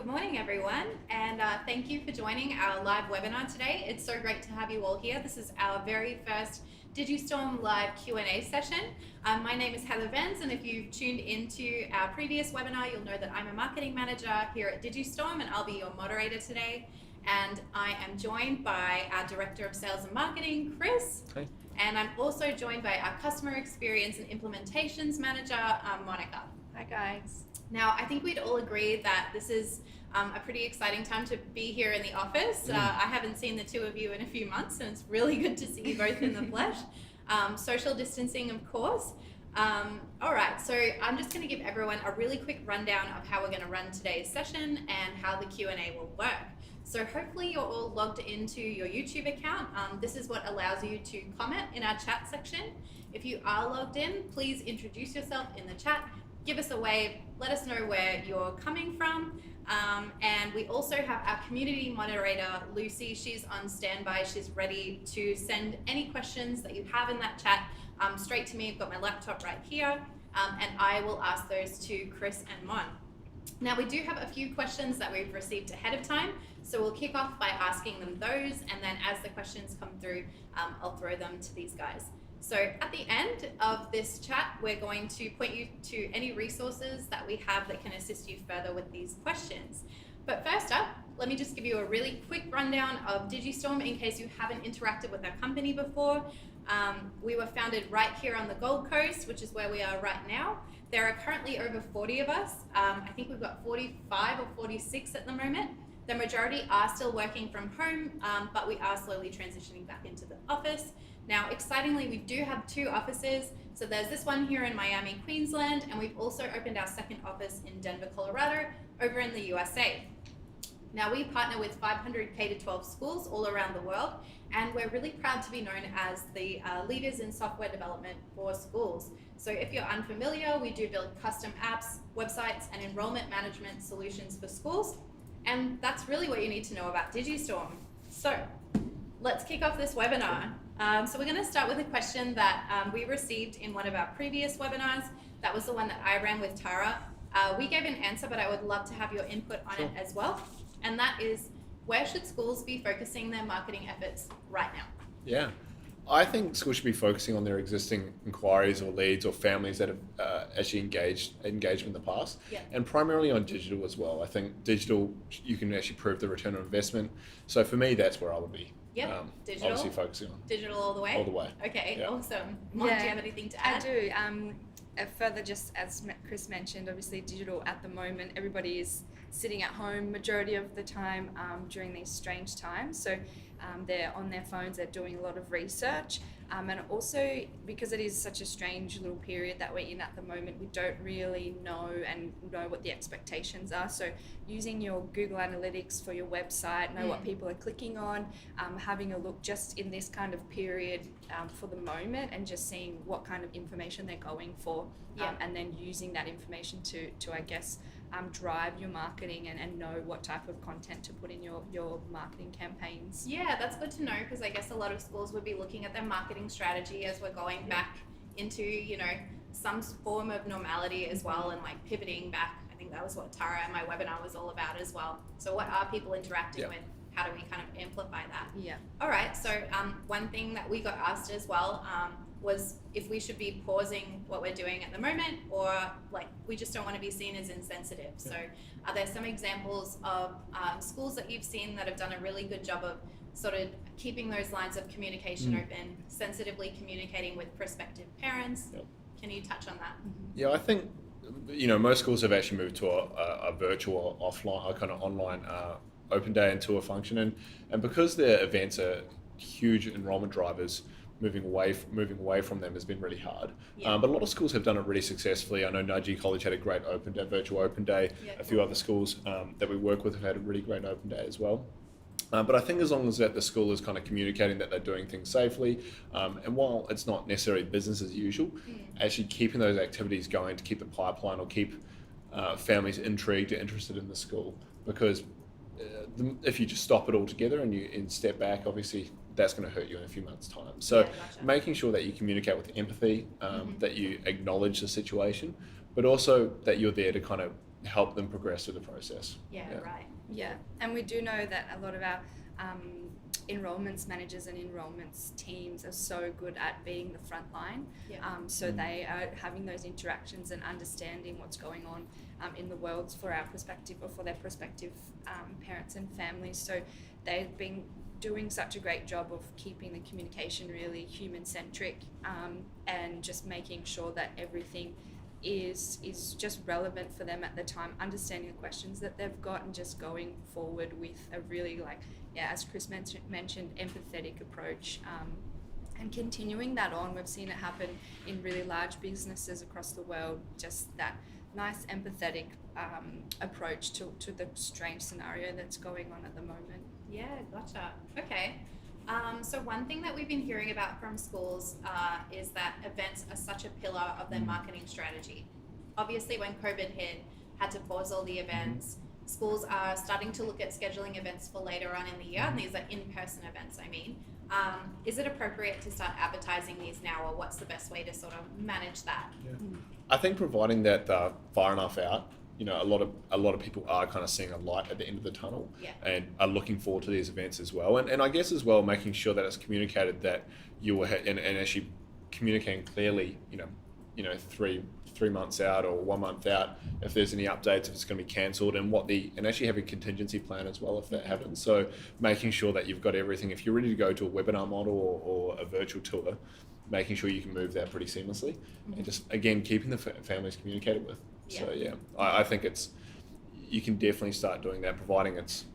Good morning, everyone, and thank you for joining our live webinar today. It's so great to have you all here. This is our very first Digistorm live Q&A session. My name is Heather Venz, and if you've tuned into our previous webinar, you'll know that I'm a marketing manager here at Digistorm, and I'll be your moderator today. And I am joined by our Director of Sales and Marketing, Chris. Hey. And I'm also joined by our Customer Experience and Implementations Manager, Monica. Hi guys. Now, I think we'd all agree that this is a pretty exciting time to be here in the office. I haven't seen the two of you in a few months, and it's really good to see you both in the flesh. Social distancing, of course. All right, so I'm just going to give everyone a really quick rundown of how we're going to run today's session and how the Q&A will work. So hopefully you're all logged into your YouTube account. This is what allows you to comment in our chat section. If you are logged in, please introduce yourself in the chat. Give us a wave, let us know where you're coming from. And we also have our community moderator, Lucy. She's on standby. She's ready to send any questions that you have in that chat straight to me. I've got my laptop right here, and I will ask those to Chris and Mon. Now, we do have a few questions that we've received ahead of time, so we'll kick off by asking them those, and then as the questions come through, I'll throw them to these guys. So at the end of this chat, we're going to point you to any resources that we have that can assist you further with these questions. But first up, let me just give you a really quick rundown of Digistorm in case you haven't interacted with our company before. We were founded right here on the Gold Coast, which is where we are right now. There are currently over 40 of us. I think we've got 45 or 46 at the moment. The majority are still working from home, but we are slowly transitioning back into the office. Now, excitingly, we do have two offices. So there's this one here in Miami, Queensland, and we've also opened our second office in Denver, Colorado, over in the USA. Now, we partner with 500 K-12 schools all around the world, and we're really proud to be known as the leaders in software development for schools. So if you're unfamiliar, we do build custom apps, websites, and enrollment management solutions for schools. And that's really what you need to know about Digistorm. So let's kick off this webinar. So we're going to start with a question that we received in one of our previous webinars. That was the one that I ran with Tara. We gave an answer, but I would love to have your input on it as well. And that is, where should schools be focusing their marketing efforts right now? Yeah, I think schools should be focusing on their existing inquiries or leads or families that have actually engaged in the past, and primarily on digital as well. I think digital, you can actually prove the return on investment. So for me, that's where I would be. Yep, digital. Obviously focusing on. Digital all the way? All the way. Okay, awesome. Mon, do you have anything to add? I do. Further, just as Chris mentioned, obviously digital at the moment, everybody is sitting at home majority of the time during these strange times. So they're on their phones, they're doing a lot of research. And also, because it is such a strange little period that we're in at the moment, we don't really know what the expectations are. So using your Google Analytics for your website, know what people are clicking on, having a look just in this kind of period for the moment, and just seeing what kind of information they're going for, and then using that information to I guess, drive your marketing and know what type of content to put in your marketing campaigns. Yeah, that's good to know, because I guess a lot of schools would be looking at their marketing strategy as we're going back into, some form of normality as well, and like pivoting back. I think that was what Tara and my webinar was all about as well. So what are people interacting with? How do we kind of amplify that? Yeah. All right, so one thing that we got asked as well was if we should be pausing what we're doing at the moment, or like we just don't want to be seen as insensitive. So are there some examples of schools that you've seen that have done a really good job of sort of keeping those lines of communication open, sensitively communicating with prospective parents? Can you touch on that? Yeah, I think most schools have actually moved to a virtual, offline, a kind of online open day and tour function, and because their events are huge enrollment drivers, moving away from them has been really hard. But a lot of schools have done it really successfully. I know Nudgee College had a great open day, virtual open day. A few other schools that we work with have had a really great open day as well. But I think as long as that the school is kind of communicating that they're doing things safely, and while it's not necessarily business as usual, actually keeping those activities going to keep the pipeline or keep families intrigued or interested in the school. Because if you just stop it all together and step back, obviously that's going to hurt you in a few months' time. So making sure that you communicate with empathy, that you acknowledge the situation, but also that you're there to kind of help them progress through the process. Yeah, right. Yeah, and we do know that a lot of our enrollments managers and enrollments teams are so good at being the front line. Yeah. So they are having those interactions and understanding what's going on in the world for our perspective or for their prospective parents and families. So they've been doing such a great job of keeping the communication really human-centric and just making sure that everything is just relevant for them at the time, understanding the questions that they've got and just going forward with a really, like, yeah, as Chris mentioned, empathetic approach and continuing that on. We've seen it happen in really large businesses across the world, just that nice empathetic approach to the strange scenario that's going on at the moment. Yeah, gotcha. Okay. So one thing that we've been hearing about from schools is that events are such a pillar of their marketing strategy. Obviously, when COVID hit, had to pause all the events. Schools are starting to look at scheduling events for later on in the year, and these are in-person events, I mean. Is it appropriate to start advertising these now, or what's the best way to sort of manage that? Yeah. I think providing that far enough out, you know, a lot of people are kind of seeing a light at the end of the tunnel, and are looking forward to these events as well. And I guess as well, making sure that it's communicated that you will and actually communicating clearly, you know, 3 months out or 1 month out, if there's any updates, if it's going to be cancelled, and actually have a contingency plan as well if that happens. So making sure that you've got everything. If you're ready to go to a webinar model or a virtual tour, making sure you can move that pretty seamlessly, and just again keeping the families communicated with. So yeah, I think you can definitely start doing that, providing it's,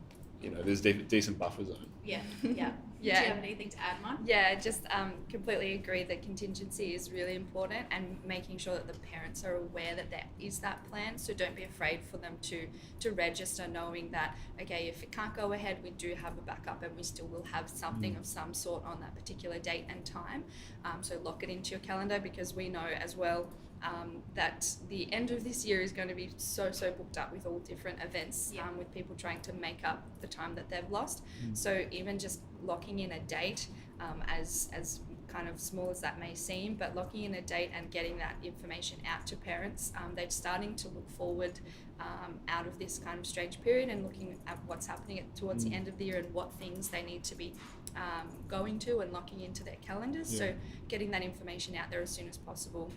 you know, there's decent buffer zone. Yeah, yeah. Yeah. Do you have anything to add, Mon? Yeah, just completely agree that contingency is really important, and making sure that the parents are aware that there is that plan. So don't be afraid for them to register, knowing that, okay, if it can't go ahead, we do have a backup and we still will have something of some sort on that particular date and time. So lock it into your calendar, because we know as well that the end of this year is going to be so booked up with all different events, with people trying to make up the time that they've lost. So even just locking in a date, as kind of small as that may seem, but locking in a date and getting that information out to parents, they're starting to look forward out of this kind of strange period and looking at what's happening towards the end of the year and what things they need to be going to and locking into their calendars. So getting that information out there as soon as possible,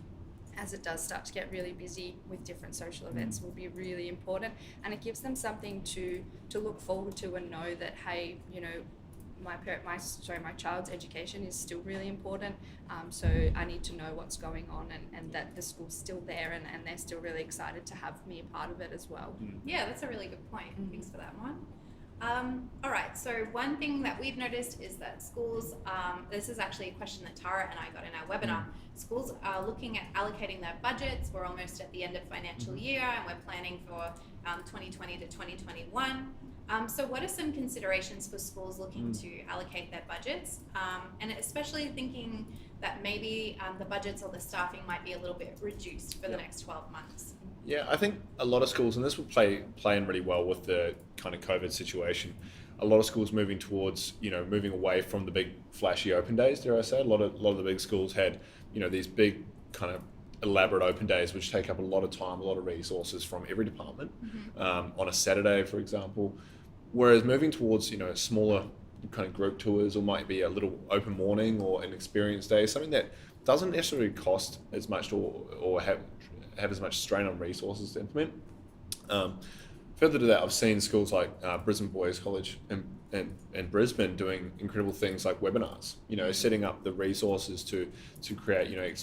as it does start to get really busy with different social events, will be really important, and it gives them something to look forward to and know that, hey, you know, my child's education is still really important, so I need to know what's going on, and that the school's still there, and they're still really excited to have me a part of it as well. Yeah, that's a really good point. Thanks for that one. All right, so one thing that we've noticed is that schools, this is actually a question that Tara and I got in our webinar, schools are looking at allocating their budgets. We're almost at the end of financial year, and we're planning for 2020 to 2021. So what are some considerations for schools looking to allocate their budgets? And especially thinking that maybe the budgets or the staffing might be a little bit reduced for the next 12 months. Yeah, I think a lot of schools, and this will play in really well with the kind of COVID situation, a lot of schools moving towards, you know, moving away from the big flashy open days, dare I say. A lot of the big schools had, you know, these big kind of elaborate open days which take up a lot of time, a lot of resources from every department, on a Saturday, for example. Whereas moving towards, you know, smaller kind of group tours, or might be a little open morning or an experience day, something that doesn't necessarily cost as much or have as much strain on resources to implement. Further to that, I've seen schools like Brisbane Boys College and Brisbane doing incredible things like webinars, you know, setting up the resources to create, you know,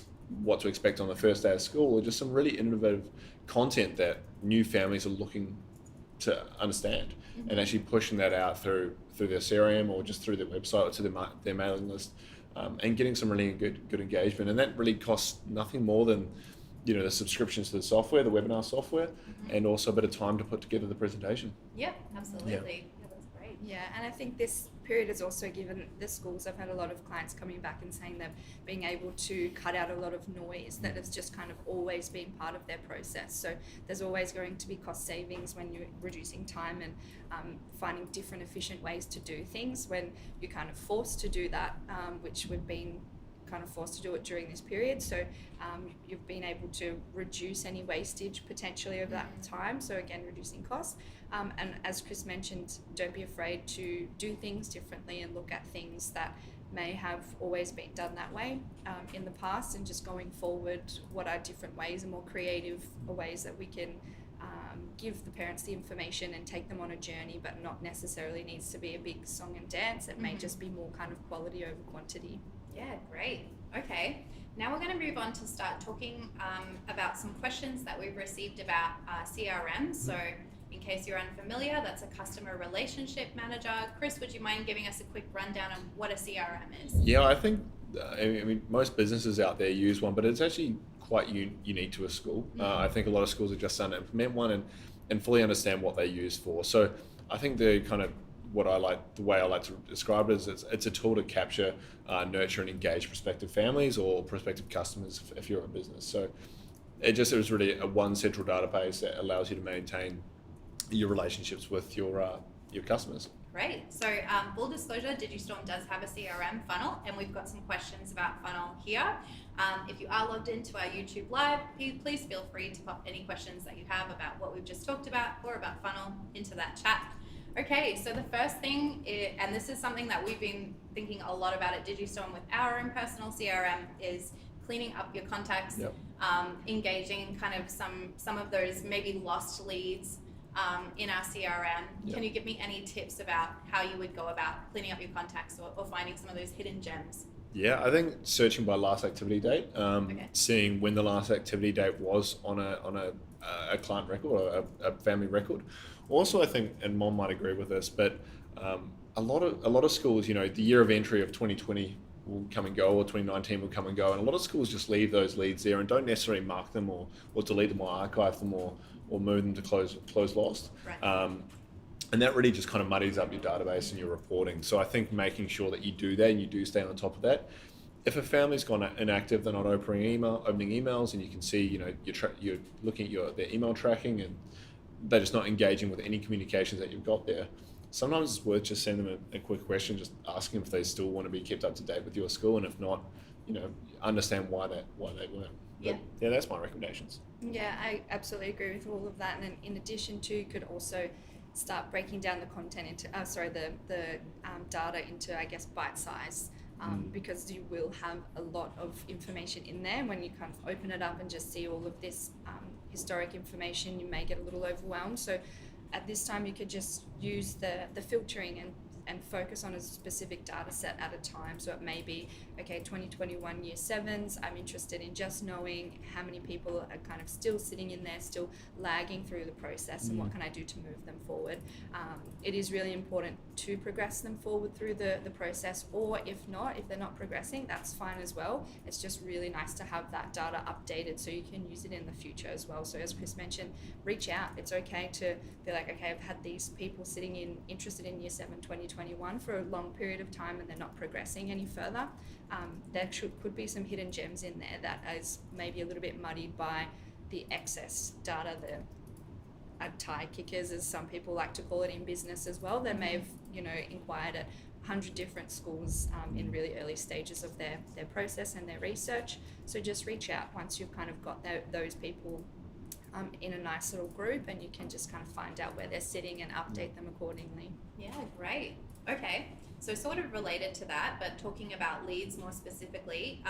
what to expect on the first day of school, or just some really innovative content that new families are looking to understand, and actually pushing that out through their CRM or just through their website or to their mailing list, and getting some really good engagement. And that really costs nothing more than, you know, the subscriptions to the software, the webinar software, and also a bit of time to put together the presentation. Yeah, absolutely. Yeah, that's great. Yeah, and I think this period has also given the schools, I've had a lot of clients coming back and saying they're being able to cut out a lot of noise that has just kind of always been part of their process. So there's always going to be cost savings when you're reducing time and finding different efficient ways to do things. When you're kind of forced to do that, which we've been kind of forced to do it during this period. So you've been able to reduce any wastage potentially over that time. So again, reducing costs. And as Chris mentioned, don't be afraid to do things differently and look at things that may have always been done that way in the past, and just going forward, what are different ways and more creative ways that we can give the parents the information and take them on a journey, but not necessarily needs to be a big song and dance. It may just be more kind of quality over quantity. Yeah, great. Okay, now we're going to move on to start talking about some questions that we've received about CRM. So in case you're unfamiliar, that's a customer relationship manager. Chris, would you mind giving us a quick rundown of what a CRM is? Yeah, I think I mean most businesses out there use one, but it's actually quite unique to a school. I think a lot of schools are just starting to implement one and fully understand what they use for. So I think the way I like to describe it is it's a tool to capture, nurture and engage prospective families or prospective customers if you're a business. So it was really a one central database that allows you to maintain your relationships with your customers. Great. So full disclosure, Digistorm does have a CRM funnel, and we've got some questions about funnel here. If you are logged into our YouTube live, please feel free to pop any questions that you have about what we've just talked about or about funnel into that chat. Okay, so the first thing, and this is something that we've been thinking a lot about at Digistorm with our own personal CRM, is cleaning up your contacts, engaging kind of some of those maybe lost leads in our CRM. Can you give me any tips about how you would go about cleaning up your contacts or finding some of those hidden gems? Yeah, I think searching by last activity date, seeing when the last activity date was on a client record or a family record. Also, I think, and Mom might agree with this, but a lot of schools, the year of entry of 2020 will come and go, or 2019 will come and go, and a lot of schools just leave those leads there and don't necessarily mark them or delete them or archive them or move them to close lost. Right. And that really just kind of muddies up your database and your reporting. So I think making sure that you do that and you do stay on top of that. If a family's gone inactive, they're not opening emails, and you can see, you're looking at their email tracking and they're just not engaging with any communications that you've got there. Sometimes it's worth just sending them a quick question, just asking if they still want to be kept up to date with your school, and if not, understand why they weren't. Yeah. Yeah, that's my recommendations. Yeah, I absolutely agree with all of that. And then in addition to, you could also start breaking down the content into, the data into, I guess, bite size, because you will have a lot of information in there. When you kind of open it up and just see all of this historic information, you may get a little overwhelmed. So at this time, you could just use the filtering and focus on a specific data set at a time. So it may be, 2021 year 7s, I'm interested in just knowing how many people are kind of still sitting in there, still lagging through the process, and what can I do to move them forward. It is really important to progress them forward through the process, or if they're not progressing, that's fine as well. It's just really nice to have that data updated so you can use it in the future as well. So as Chris mentioned, reach out. It's okay to be like, I've had these people interested in year 7 2021 for a long period of time and they're not progressing any further. There could be some hidden gems in there that is maybe a little bit muddied by the excess data, the tire kickers, as some people like to call it in business as well. They may have inquired at 100 different schools in really early stages of their process and their research. So just reach out once you've kind of got those people in a nice little group, and you can just kind of find out where they're sitting and update them accordingly. Yeah, great. Okay, so sort of related to that, but talking about leads more specifically,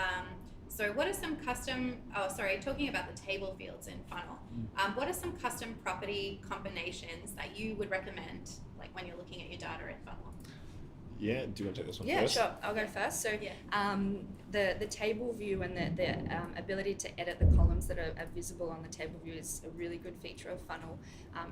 so what are some talking about the table fields in funnel, what are some custom property combinations that you would recommend, like when you're looking at your data in funnel? Yeah, do you want to take this one Yeah, first? sure. I'll go first. So the table view and the ability to edit the columns that are visible on the table view is a really good feature of funnel.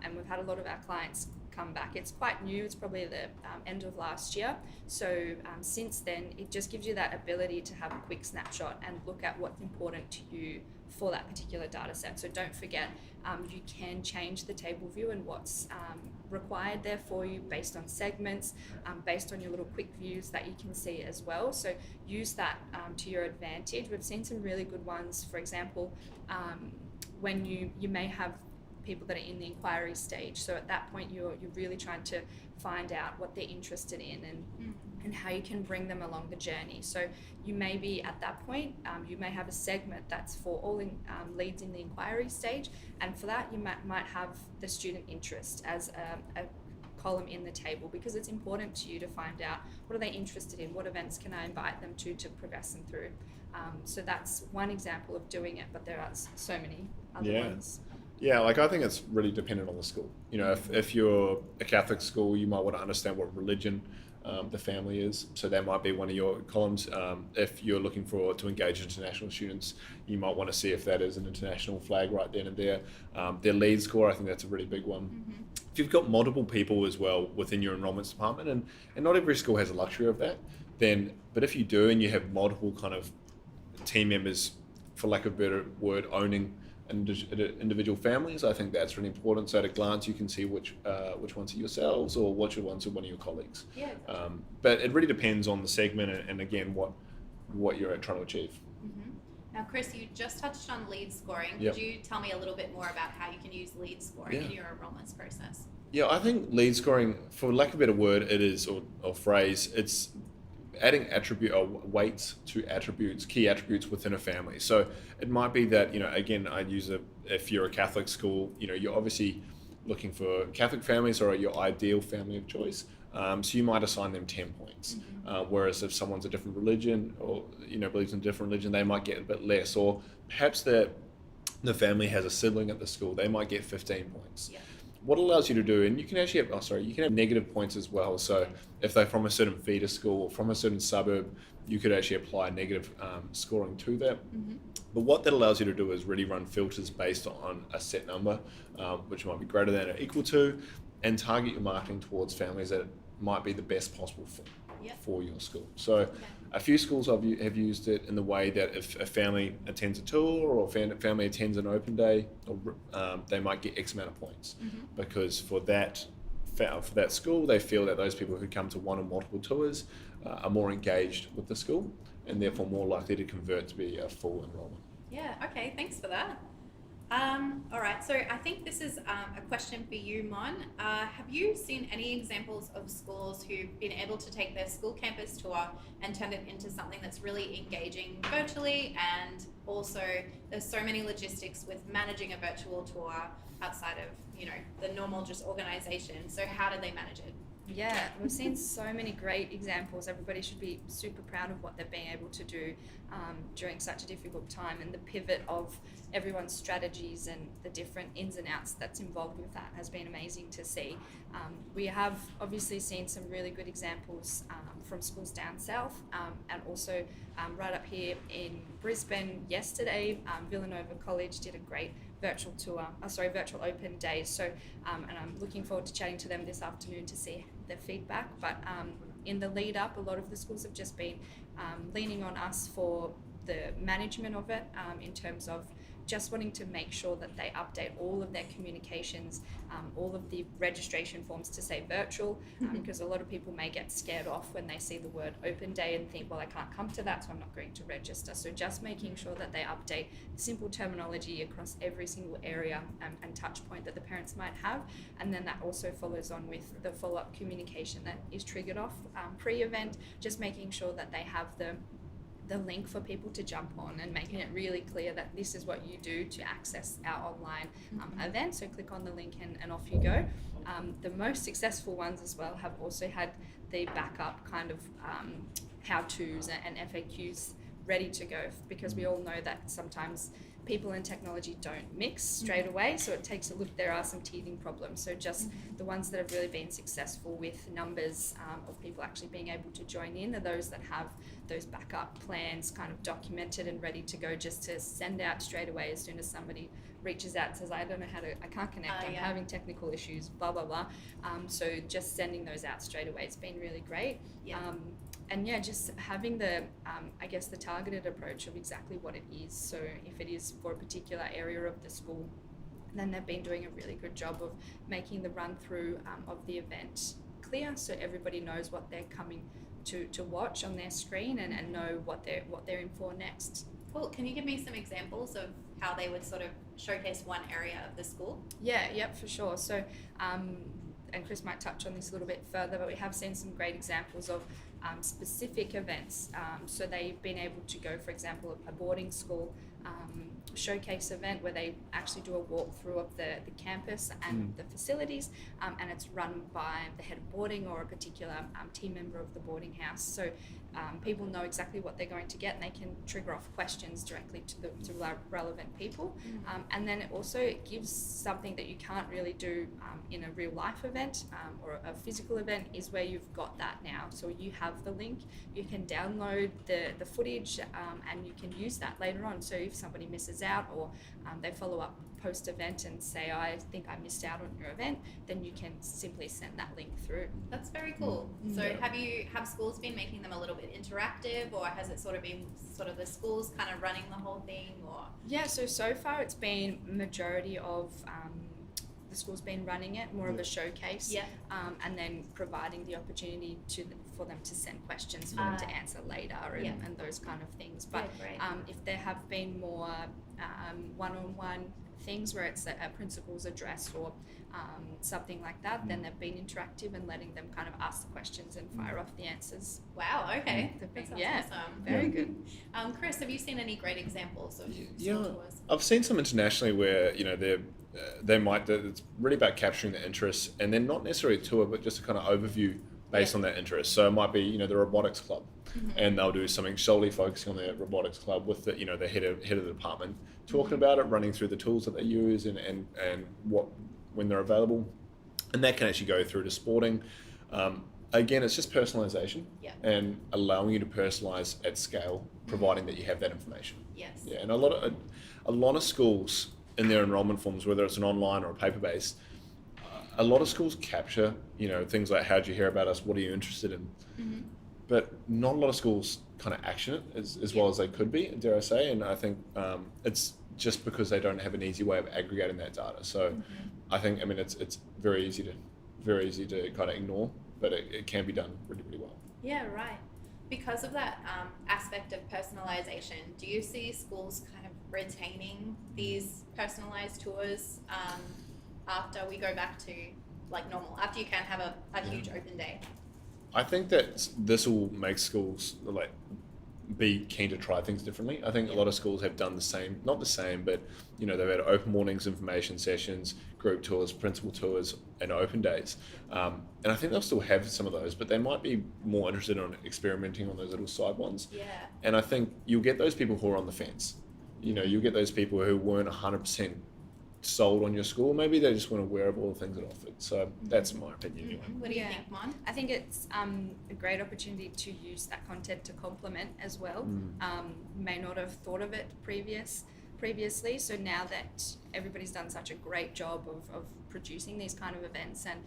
And we've had a lot of our clients come back. It's quite new. It's probably the end of last year. So since then, it just gives you that ability to have a quick snapshot and look at what's important to you for that particular data set. So don't forget, you can change the table view and what's required there for you based on segments, based on your little quick views that you can see as well. So use that to your advantage. We've seen some really good ones. For example, when you may have people that are in the inquiry stage. So at that point, you're really trying to find out what they're interested in and and how you can bring them along the journey. So you may be at that point, you may have a segment that's for all leads in the inquiry stage, and for that you might have the student interest as a column in the table, because it's important to you to find out what are they interested in, what events can I invite them to progress them through. So that's one example of doing it, but there are so many other ones. Yeah, like I think it's really dependent on the school. You know, if you're a Catholic school, you might want to understand what religion the family is. So that might be one of your columns. If you're looking to engage international students, you might want to see if that is an international flag right then and there. Their lead score, I think that's a really big one. Mm-hmm. If you've got multiple people as well within your enrollments department, and not every school has a luxury of that, but if you do and you have multiple kind of team members, for lack of a better word, owning individual families, I think that's really important. So at a glance, you can see which ones are yourselves or which ones are one of your colleagues. Yeah. But it really depends on the segment and again what you're trying to achieve. Mm-hmm. Now, Chris, you just touched on lead scoring. Yep. Could you tell me a little bit more about how you can use lead scoring in your enrollments process? Yeah, I think lead scoring, for lack of a better word, it is or phrase, it's adding weights to attributes, key attributes within a family. So it might be that, again, I'd use if you're a Catholic school, you're obviously looking for Catholic families or your ideal family of choice. So you might assign them 10 points. Mm-hmm. Whereas if someone's a different religion or, believes in a different religion, they might get a bit less. Or perhaps the family has a sibling at the school, they might get 15 points. Yeah. What it allows you to do, and you can actually you can have negative points as well. So if they're from a certain feeder school or from a certain suburb, you could actually apply negative scoring to that. Mm-hmm. But what that allows you to do is really run filters based on a set number, which might be greater than or equal to, and target your marketing towards families that might be the best possible for your school. So a few schools have used it in the way that if a family attends a tour or a family attends an open day, they might get X amount of points. Mm-hmm. Because for that school, they feel that those people who come to one or multiple tours are more engaged with the school and therefore more likely to convert to be a full enrollment. Yeah, okay, thanks for that. All right, so I think this is a question for you, Mon. Have you seen any examples of schools who've been able to take their school campus tour and turn it into something that's really engaging virtually, and also there's so many logistics with managing a virtual tour outside of, the normal just organization. So how did they manage it? Yeah, we've seen so many great examples. Everybody should be super proud of what they've been able to do during such a difficult time, and the pivot of everyone's strategies and the different ins and outs that's involved with that has been amazing to see. We have obviously seen some really good examples from schools down south, and also right up here in Brisbane yesterday, Villanova College did a great virtual open day. So, and I'm looking forward to chatting to them this afternoon to see their feedback. But in the lead up, a lot of the schools have just been leaning on us for the management of it, in terms of just wanting to make sure that they update all of their communications, all of the registration forms to say virtual, because a lot of people may get scared off when they see the word open day and think, well, I can't come to that, so I'm not going to register. So just making sure that they update simple terminology across every single area and touch point that the parents might have, and then that also follows on with the follow-up communication that is triggered off pre-event, just making sure that they have the link for people to jump on and making it really clear that this is what you do to access our online event. So click on the link and off you go. The most successful ones as well have also had the backup kind of how-tos and FAQs ready to go, because we all know that sometimes people and technology don't mix straight away, so it takes a look. There are some teething problems, so just the ones that have really been successful with numbers of people actually being able to join in are those that have those backup plans kind of documented and ready to go, just to send out straight away as soon as somebody reaches out and says, I don't know I can't connect, I'm having technical issues, blah blah blah. So just sending those out straight away, it's been really great. And just having the the targeted approach of exactly what it is. So if it is for a particular area of the school, then they've been doing a really good job of making the run through of the event clear, so everybody knows what they're coming to watch on their screen and know what they're in for next. Cool. Can you give me some examples of how they would sort of showcase one area of the school? Yeah, for sure. So and Chris might touch on this a little bit further, but we have seen some great examples of specific events. So they've been able to go, for example, a boarding school showcase event where they actually do a walkthrough of the campus and the facilities, and it's run by the head of boarding or a particular team member of the boarding house. So people know exactly what they're going to get, and they can trigger off questions directly to relevant people. And then it also gives something that you can't really do in a real life event or a physical event, is where you've got that now. So you have the link, you can download the footage, and you can use that later on. So if somebody misses out, or they follow up post-event and say, I think I missed out on your event, then you can simply send that link through. That's very cool. So have schools been making them a little bit interactive, or has it sort of been the schools kind of running the whole thing? Or So far it's been majority of the school's been running it, more of a showcase, and then providing the opportunity for them to send questions for them to answer later and those kind of things. But if there have been more one-on-one things where it's a principal's address or something like that, then they've been interactive and letting them kind of ask the questions and fire off the ansers. Wow, okay. That sounds awesome. Very good. Chris, have you seen any great examples of Yeah, tours? I've seen some internationally where it's really about capturing the interest, and then not necessarily a tour, but just a kind of overview based on that interest. So it might be the robotics club, and they'll do something solely focusing on the robotics club with the the head of the department talking about it, running through the tools that they use and what when they're available, and that can actually go through to sporting. Again, it's just personalization and allowing you to personalize at scale, providing that you have that information. Yes. Yeah, and a lot of schools in their enrollment forms, whether it's an online or a paper-based, a lot of schools capture, things like, how'd you hear about us? What are you interested in? But not a lot of schools kind of action it as well as they could be, dare I say. And I think it's just because they don't have an easy way of aggregating that data. So I think, it's very easy to kind of ignore, but it can be done really, really well. Yeah, right. Because of that aspect of personalization, do you see schools kind of retaining these personalized tours after we go back to like normal, after you can have a huge open day? I think that this will make schools be keen to try things differently. I think a lot of schools have done the same, not the same, but they've had open mornings, information sessions, group tours, principal tours, and open days. And I think they'll still have some of those, but they might be more interested in experimenting on those little side ones. Yeah. And I think you'll get those people who are on the fence. You'll get those people who weren't 100% sold on your school. Maybe they just weren't aware of all the things it offered. So that's my opinion anyway. What do you think, Mon? I think it's a great opportunity to use that content to complement as well. May not have thought of it previously. So now that everybody's done such a great job of producing these kind of events and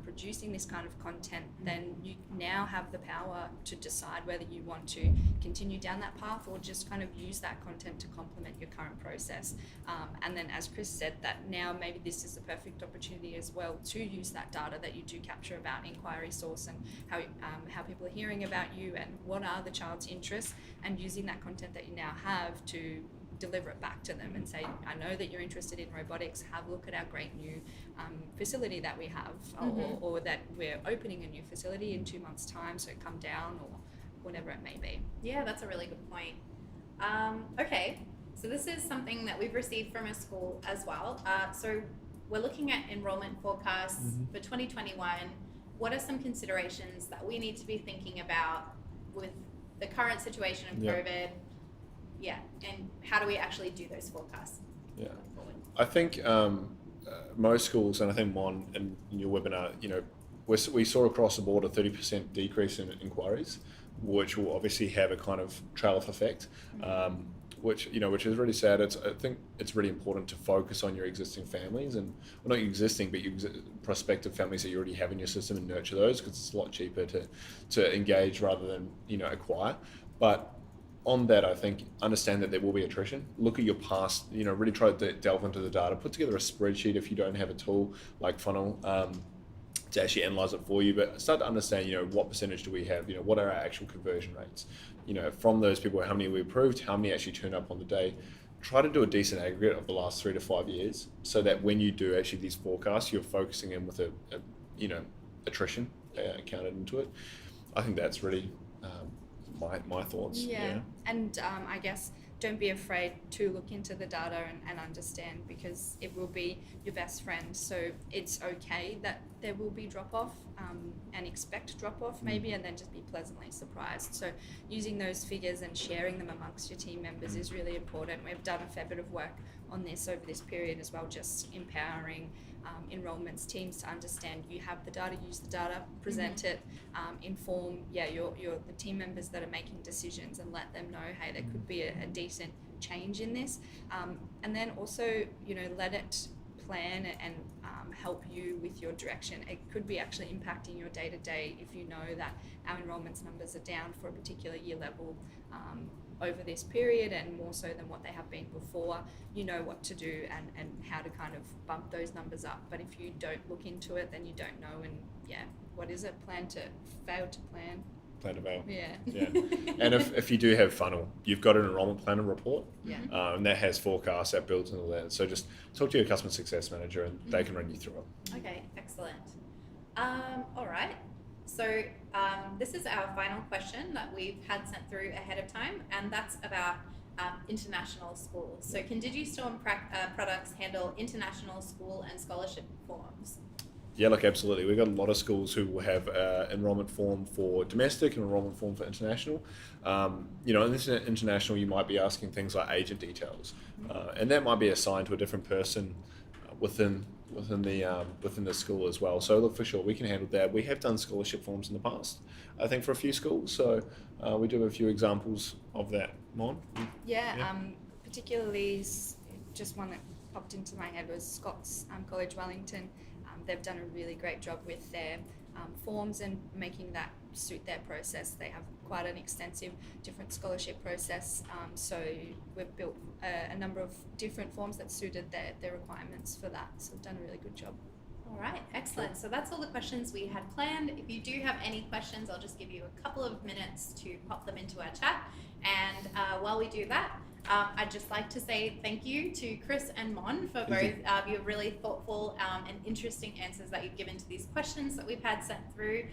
producing this kind of content, then you now have the power to decide whether you want to continue down that path or just kind of use that content to complement your current process. And then, as Chris said, that now maybe this is the perfect opportunity as well to use that data that you do capture about inquiry source and how people are hearing about you and what are the child's interests, and using that content that you now have to deliver it back to them and say, I know that you're interested in robotics, have a look at our great new facility that we have, or that we're opening a new facility in 2 months' time, so come down, or whatever it may be. Yeah, that's a really good point. Okay, so this is something that we've received from a school as well. So we're looking at enrollment forecasts for 2021. What are some considerations that we need to be thinking about with the current situation of COVID? Yeah, and how do we actually do those forecasts? Yeah, I think most schools, and I think Mon in your webinar, we saw across the board a 30% decrease in inquiries, which will obviously have a kind of trail-off effect, which is really sad. I think it's really important to focus on your existing families, and well, not existing, but your prospective families that you already have in your system, and nurture those, because it's a lot cheaper to engage rather than acquire. But on that, I think understand that there will be attrition. Look at your past, really try to delve into the data. Put together a spreadsheet if you don't have a tool like Funnel to actually analyze it for you. But start to understand, what percentage do we have? What are our actual conversion rates? From those people, how many we approved, how many actually turned up on the day. Try to do a decent aggregate of the last 3 to 5 years, so that when you do actually these forecasts, you're focusing in with attrition counted into it. I think that's really my thoughts. Yeah. And I guess don't be afraid to look into the data and understand, because it will be your best friend. So it's okay that there will be drop-off, and expect drop-off maybe, and then just be pleasantly surprised. So using those figures and sharing them amongst your team members is really important. We've done a fair bit of work on this over this period as well, just empowering enrolments teams to understand you have the data, use the data, present it, inform the team members that are making decisions, and let them know, hey, there could be a decent change in this, and then also let it plan and help you with your direction. It could be actually impacting your day-to-day if you know that our enrolments numbers are down for a particular year level over this period, and more so than what they have been before. You know what to do and how to kind of bump those numbers up. But if you don't look into it, then you don't know. And what is it? Plan to fail to plan. Plan to fail. Yeah. And if you do have funnel, you've got an enrollment planner report, Yeah. And that has forecasts, that builds into that. So just talk to your customer success manager, and they can run you through it. Okay, excellent. All right. So this is our final question that we've had sent through ahead of time, and that's about international schools. So can Digistorm products handle international school and scholarship forms? Yeah, look, absolutely. We've got a lot of schools who will have enrollment form for domestic and enrollment form for international. In this international, you might be asking things like agent details, and that might be assigned to a different person within the school as well. So look, for sure, we can handle that. We have done scholarship forms in the past, I think, for a few schools. So we do have a few examples of that. Mon? Yeah. Particularly, just one that popped into my head was Scott's College Wellington. They've done a really great job with their forms and making that suit their process. They have quite an extensive different scholarship process, so we've built a number of different forms that suited their requirements for that. So we've done a really good job. All right, excellent. So that's all the questions we had planned. If you do have any questions, I'll just give you a couple of minutes to pop them into our chat. And while we do that, I'd just like to say thank you to Chris and Mon for both your really thoughtful and interesting answers that you've given to these questions that we've had sent through.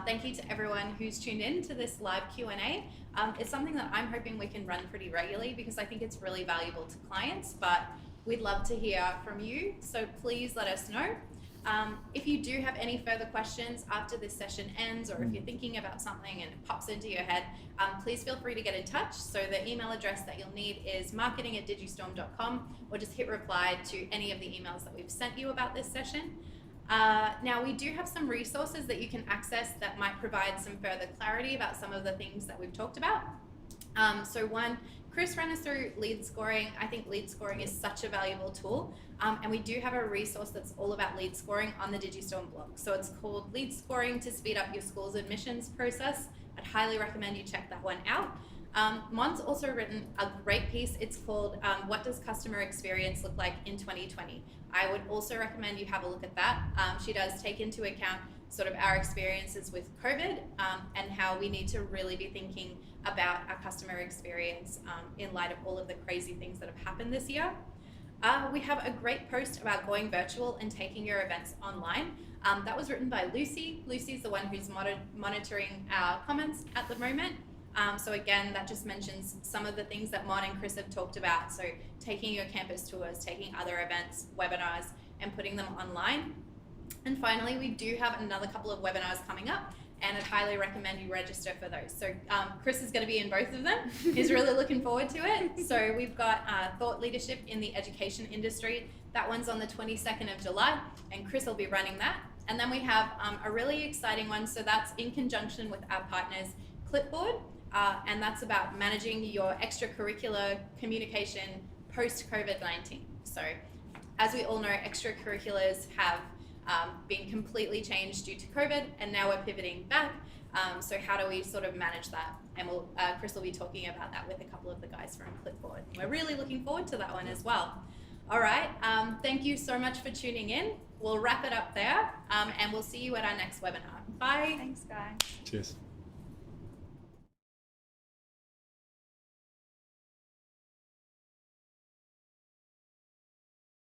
Thank you to everyone who's tuned in to this live Q&A. It's something that I'm hoping we can run pretty regularly, because I think it's really valuable to clients, but we'd love to hear from you. So please let us know. If you do have any further questions after this session ends, or if you're thinking about something and it pops into your head, please feel free to get in touch. So the email address that you'll need is marketing@digistorm.com, or just hit reply to any of the emails that we've sent you about this session. Now, we do have some resources that you can access that might provide some further clarity about some of the things that we've talked about. So one, Chris ran us through lead scoring. I think lead scoring is such a valuable tool. And we do have a resource that's all about lead scoring on the Digistorm blog. So it's called Lead Scoring to Speed Up Your School's Admissions Process. I'd highly recommend you check that one out. Mon's also written a great piece. It's called What Does Customer Experience Look Like in 2020? I would also recommend you have a look at that. She does take into account sort of our experiences with COVID and how we need to really be thinking about our customer experience in light of all of the crazy things that have happened this year. We have a great post about going virtual and taking your events online. That was written by Lucy. Lucy's the one who's monitoring our comments at the moment. So again, that just mentions some of the things that Mon and Chris have talked about. So taking your campus tours, taking other events, webinars, and putting them online. And finally, we do have another couple of webinars coming up, and I'd highly recommend you register for those. So Chris is going to be in both of them. He's really looking forward to it. So we've got Thought Leadership in the Education Industry. That one's on the 22nd of July, and Chris will be running that. And then we have a really exciting one. So that's in conjunction with our partners, Clipboard, and that's about managing your extracurricular communication post-COVID-19. So as we all know, extracurriculars have been completely changed due to COVID, and now we're pivoting back. So how do we sort of manage that? And Chris will be talking about that with a couple of the guys from Clipboard. We're really looking forward to that one as well. All right, thank you so much for tuning in. We'll wrap it up there, and we'll see you at our next webinar. Bye. Thanks, guys. Cheers.